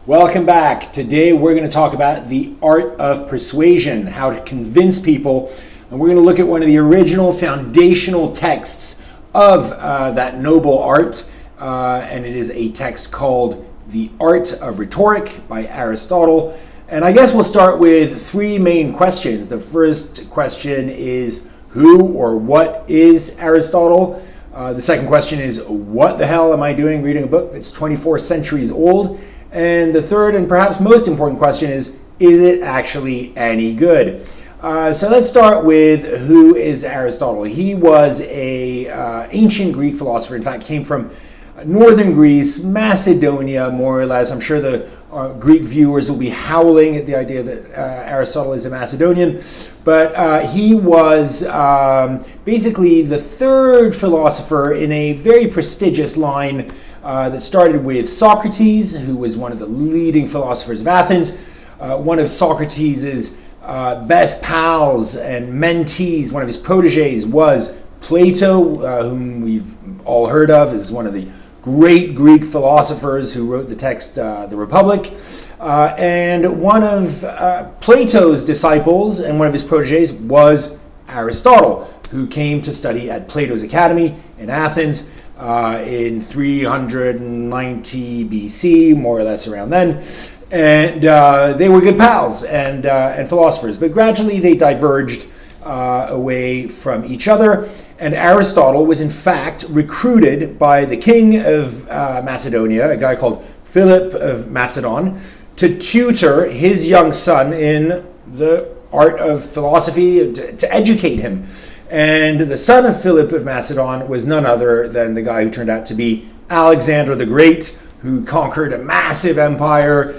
Welcome back. Today we're going to talk about the art of persuasion, how to convince people, and we're going to look at one of the original foundational texts of that noble art, and it is a text called The Art of Rhetoric by Aristotle. And I guess we'll start with three main questions. The first question is, who or what is Aristotle? The second question is, what the hell am I doing reading a book that's 24 centuries old? And the third and perhaps most important question is it actually any good? So let's start with who is Aristotle. He was a ancient Greek philosopher. In fact, came from northern Greece, Macedonia, more or less. I'm sure the Greek viewers will be howling at the idea that Aristotle is a Macedonian. But he was basically the third philosopher in a very prestigious line that started with Socrates, who was one of the leading philosophers of Athens. One of Socrates' best pals and mentees, one of his proteges, was Plato, whom we've all heard of as one of the great Greek philosophers who wrote the text, The Republic. And one of Plato's disciples and one of his proteges was Aristotle, who came to study at Plato's Academy in Athens in 390 BC, more or less around then. And they were good pals and philosophers, but gradually they diverged away from each other. And Aristotle was in fact recruited by the king of Macedonia, a guy called Philip of Macedon, to tutor his young son in the art of philosophy, to educate him. And the son of Philip of Macedon was none other than the guy who turned out to be Alexander the Great, who conquered a massive empire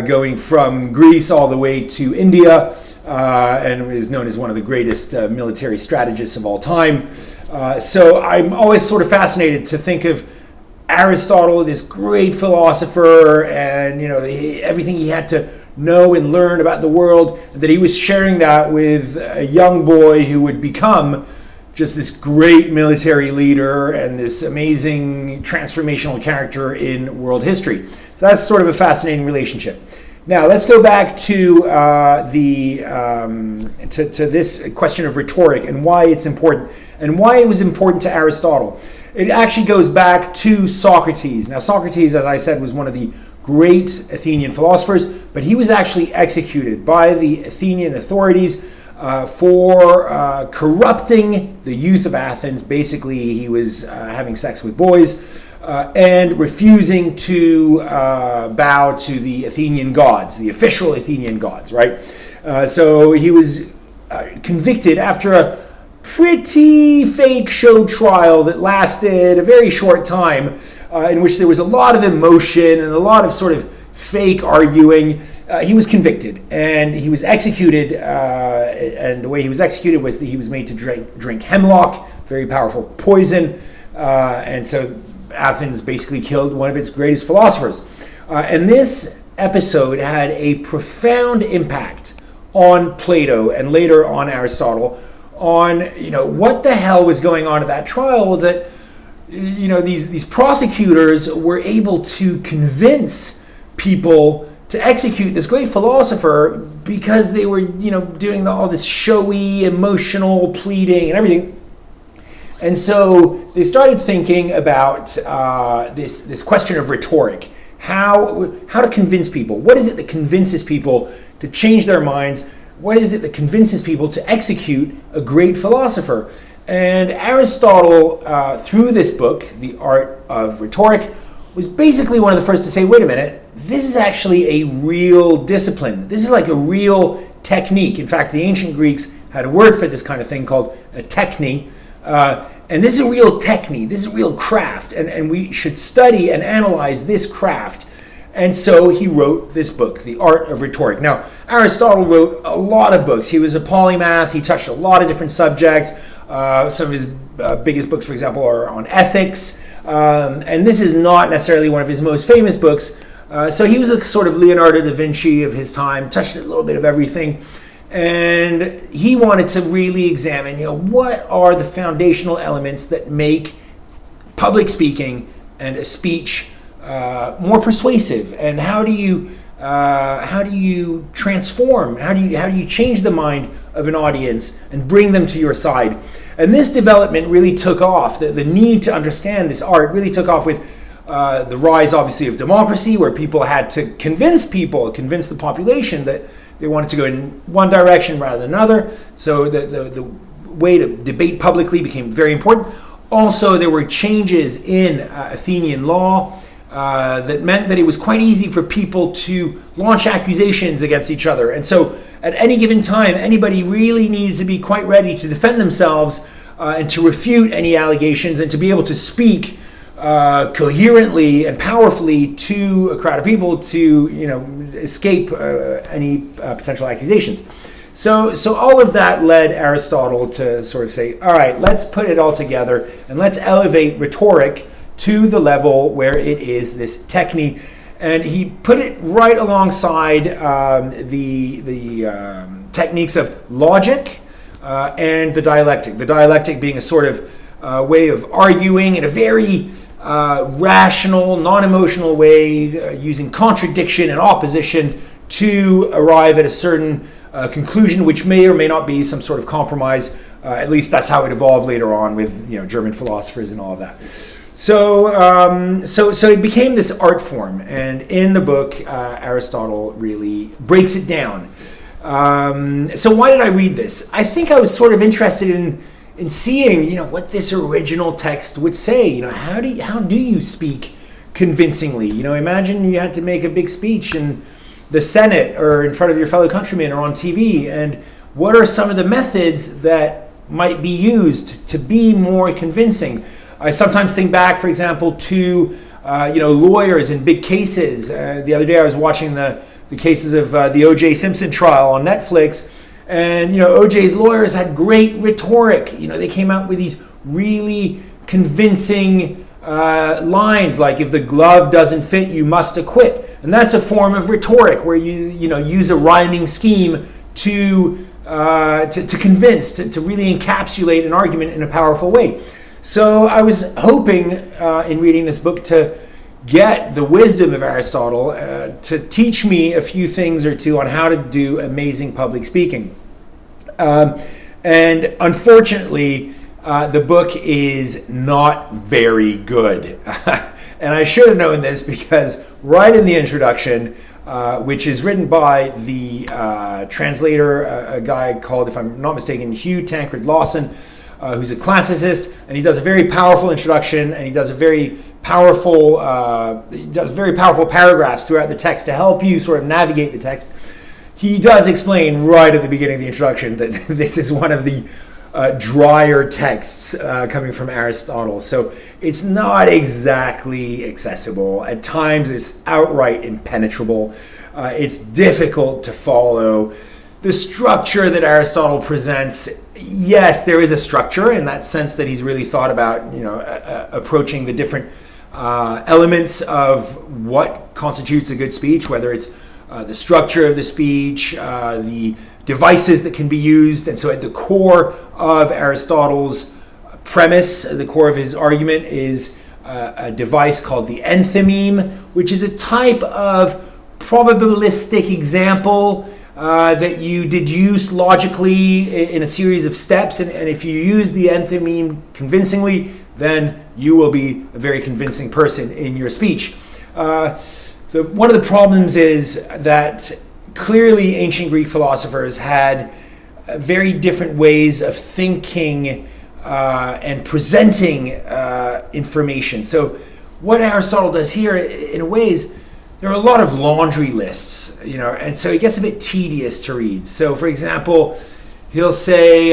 going from Greece all the way to India, and is known as one of the greatest military strategists of all time. So I'm always sort of fascinated to think of Aristotle, this great philosopher, and everything he had to know and learn about the world, that he was sharing that with a young boy who would become just this great military leader and this amazing transformational character in world history. So that's sort of a fascinating relationship. Now let's go back to this question of rhetoric and why it's important, and why it was important to Aristotle. It actually goes back to Socrates. Now Socrates, as I said, was one of the great Athenian philosophers, but he was actually executed by the Athenian authorities for corrupting the youth of Athens. Basically, he was having sex with boys and refusing to bow to the Athenian gods, the official Athenian gods, right? So he was convicted after a pretty fake show trial that lasted a very short time, in which there was a lot of emotion and a lot of sort of fake arguing. He was convicted and he was executed, and the way he was executed was that he was made to drink hemlock, very powerful poison, and so Athens basically killed one of its greatest philosophers. And this episode had a profound impact on Plato and later on Aristotle, on what the hell was going on at that trial, that these prosecutors were able to convince people to execute this great philosopher because they were doing all this showy emotional pleading and everything. And so they started thinking about this question of rhetoric, how to convince people. What is it that convinces people to change their minds? What is it that convinces people to execute a great philosopher? And Aristotle, through this book, The Art of Rhetoric, was basically one of the first to say, wait a minute, this is actually a real discipline. This is like a real technique. In fact, the ancient Greeks had a word for this kind of thing called a techne. And this is a real technique. This is a real craft. And we should study and analyze this craft. And so he wrote this book, The Art of Rhetoric. Now, Aristotle wrote a lot of books. He was a polymath. He touched a lot of different subjects. Some of his biggest books, for example, are on ethics. And this is not necessarily one of his most famous books. So he was a sort of Leonardo da Vinci of his time, touched a little bit of everything. And he wanted to really examine, what are the foundational elements that make public speaking and a speech more persuasive? And how do you transform? How do you change the mind of an audience and bring them to your side? And this development really took off. The need to understand this art really took off with the rise, obviously, of democracy, where people had to convince the population that they wanted to go in one direction rather than another. So the way to debate publicly became very important. Also, there were changes in Athenian law that meant that it was quite easy for people to launch accusations against each other. And so at any given time, anybody really needed to be quite ready to defend themselves and to refute any allegations and to be able to speak coherently and powerfully to a crowd of people to, escape any potential accusations. So all of that led Aristotle to sort of say, all right, let's put it all together and let's elevate rhetoric to the level where it is this technique. And he put it right alongside the techniques of logic and the dialectic. The dialectic being a sort of way of arguing in a very rational, non-emotional way, using contradiction and opposition to arrive at a certain conclusion, which may or may not be some sort of compromise. At least that's how it evolved later on with German philosophers and all of that. So it became this art form, and in the book, Aristotle really breaks it down. So why did I read this? I think I was sort of interested in seeing, what this original text would say. How do you speak convincingly? Imagine you had to make a big speech in the Senate or in front of your fellow countrymen or on TV, and what are some of the methods that might be used to be more convincing? I sometimes think back, for example, to lawyers in big cases. The other day I was watching the cases of the O.J. Simpson trial on Netflix, and O.J.'s lawyers had great rhetoric. They came out with these really convincing lines like, if the glove doesn't fit, you must acquit. And that's a form of rhetoric where you use a rhyming scheme to convince, to really encapsulate an argument in a powerful way. So I was hoping in reading this book to get the wisdom of Aristotle to teach me a few things or two on how to do amazing public speaking. And unfortunately, the book is not very good. And I should have known this because right in the introduction, which is written by the translator, a guy called, if I'm not mistaken, Hugh Tancred Lawson, who's a classicist, and he does a very powerful introduction, and he does very powerful paragraphs throughout the text to help you sort of navigate the text. He does explain right at the beginning of the introduction that this is one of the drier texts coming from Aristotle, so it's not exactly accessible. At times it's outright impenetrable. It's difficult to follow. The structure that Aristotle presents, yes, there is a structure in that sense that he's really thought about, approaching the different elements of what constitutes a good speech, whether it's the structure of the speech, the devices that can be used. And so at the core of Aristotle's premise, the core of his argument is a device called the Enthymeme, which is a type of probabilistic example that you deduce logically in a series of steps. And if you use the Enthymeme convincingly, then you will be a very convincing person in your speech. One of the problems is that clearly ancient Greek philosophers had very different ways of thinking and presenting information. So what Aristotle does here, in a way, is there are a lot of laundry lists, and so it gets a bit tedious to read. So, for example, he'll say,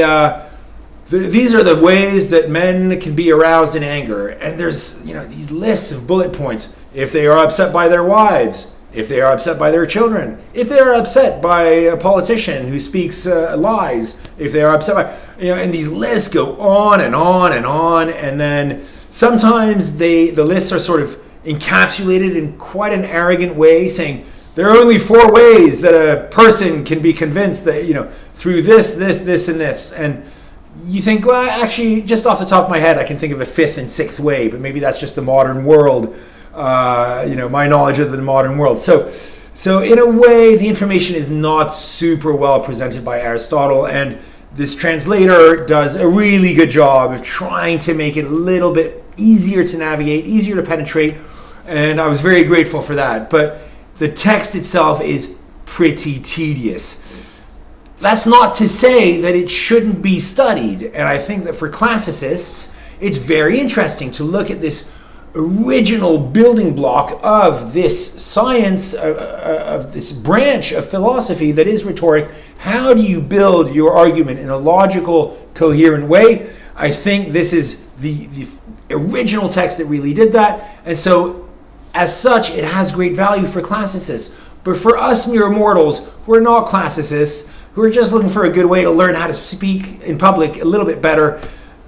these are the ways that men can be aroused in anger. And there's, these lists of bullet points. If they are upset by their wives, if they are upset by their children, if they are upset by a politician who speaks lies, if they are upset by, and these lists go on and on and on. And then sometimes the lists are sort of encapsulated in quite an arrogant way, saying there are only 4 ways that a person can be convinced that, through this, and this. And you think, well, actually, just off the top of my head, I can think of a 5th and 6th way, but maybe that's just the modern world my knowledge of the modern world. So in a way, the information is not super well presented by Aristotle, and this translator does a really good job of trying to make it a little bit easier to navigate, easier to penetrate, and I was very grateful for that. But the text itself is pretty tedious. That's not to say that it shouldn't be studied, and I think that for classicists, it's very interesting to look at this original building block of this science, of this branch of philosophy that is rhetoric. How do you build your argument in a logical, coherent way? I think this is the original text that really did that, and so as such, it has great value for classicists. But for us mere mortals who are not classicists, who are just looking for a good way to learn how to speak in public a little bit better,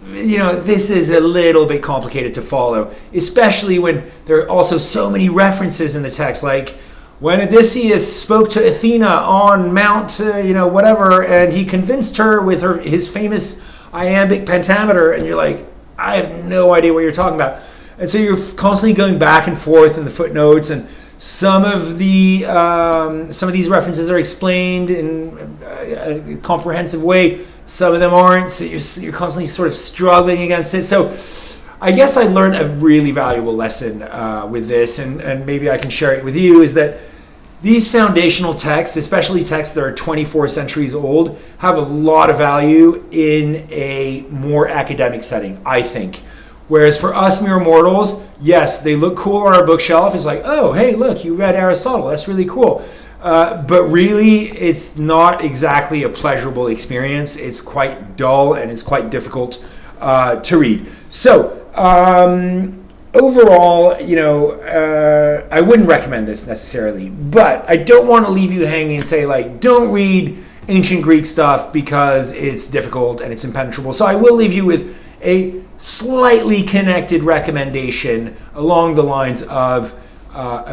this is a little bit complicated to follow, especially when there are also so many references in the text, like when Odysseus spoke to Athena on Mount, whatever, and he convinced her with his famous iambic pentameter, and you're like, I have no idea what you're talking about. And so you're constantly going back and forth in the footnotes, and some of these references are explained in a comprehensive way. Some of them aren't, so you're constantly sort of struggling against it. So I guess I learned a really valuable lesson with this, and maybe I can share it with you, is that these foundational texts, especially texts that are 24 centuries old, have a lot of value in a more academic setting, I think. Whereas for us mere mortals, yes, they look cool on our bookshelf. It's like, oh, hey, look, you read Aristotle. That's really cool. But really, it's not exactly a pleasurable experience. It's quite dull, and it's quite difficult to read. So overall, I wouldn't recommend this necessarily. But I don't want to leave you hanging and say, like, don't read ancient Greek stuff because it's difficult and it's impenetrable. So I will leave you with a slightly connected recommendation along the lines of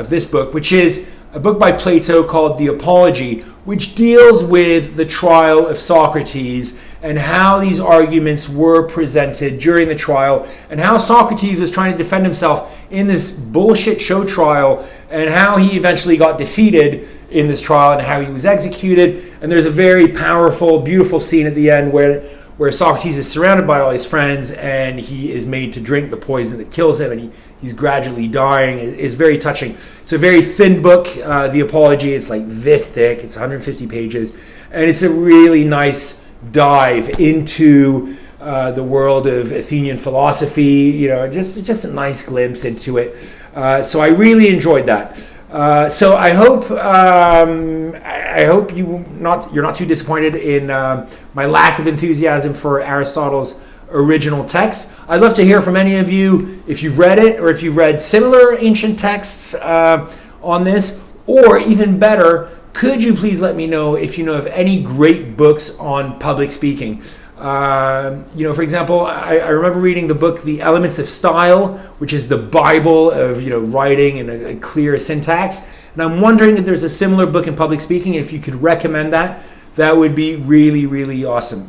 this book, which is a book by Plato called The Apology, which deals with the trial of Socrates and how these arguments were presented during the trial, and how Socrates was trying to defend himself in this bullshit show trial, and how he eventually got defeated in this trial, and how he was executed. And there's a very powerful, beautiful scene at the end where Socrates is surrounded by all his friends, and he is made to drink the poison that kills him, and he's gradually dying. It's very touching. It's a very thin book, The Apology. It's like this thick. It's 150 pages, and it's a really nice dive into the world of Athenian philosophy. Just a nice glimpse into it. So I really enjoyed that. So I hope you're not too disappointed in my lack of enthusiasm for Aristotle's original text. I'd love to hear from any of you if you've read it, or if you've read similar ancient texts on this, or even better, could you please let me know if you know of any great books on public speaking? For example, I remember reading the book The Elements of Style, which is the Bible of writing and a clear syntax. And I'm wondering if there's a similar book in public speaking. If you could recommend that, that would be really, really awesome.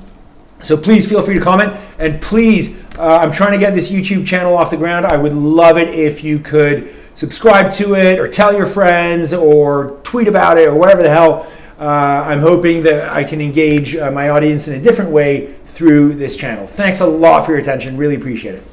So please feel free to comment, and please, I'm trying to get this YouTube channel off the ground. I would love it if you could subscribe to it, or tell your friends, or tweet about it, or whatever the hell. I'm hoping that I can engage my audience in a different way through this channel. Thanks a lot for your attention. Really appreciate it.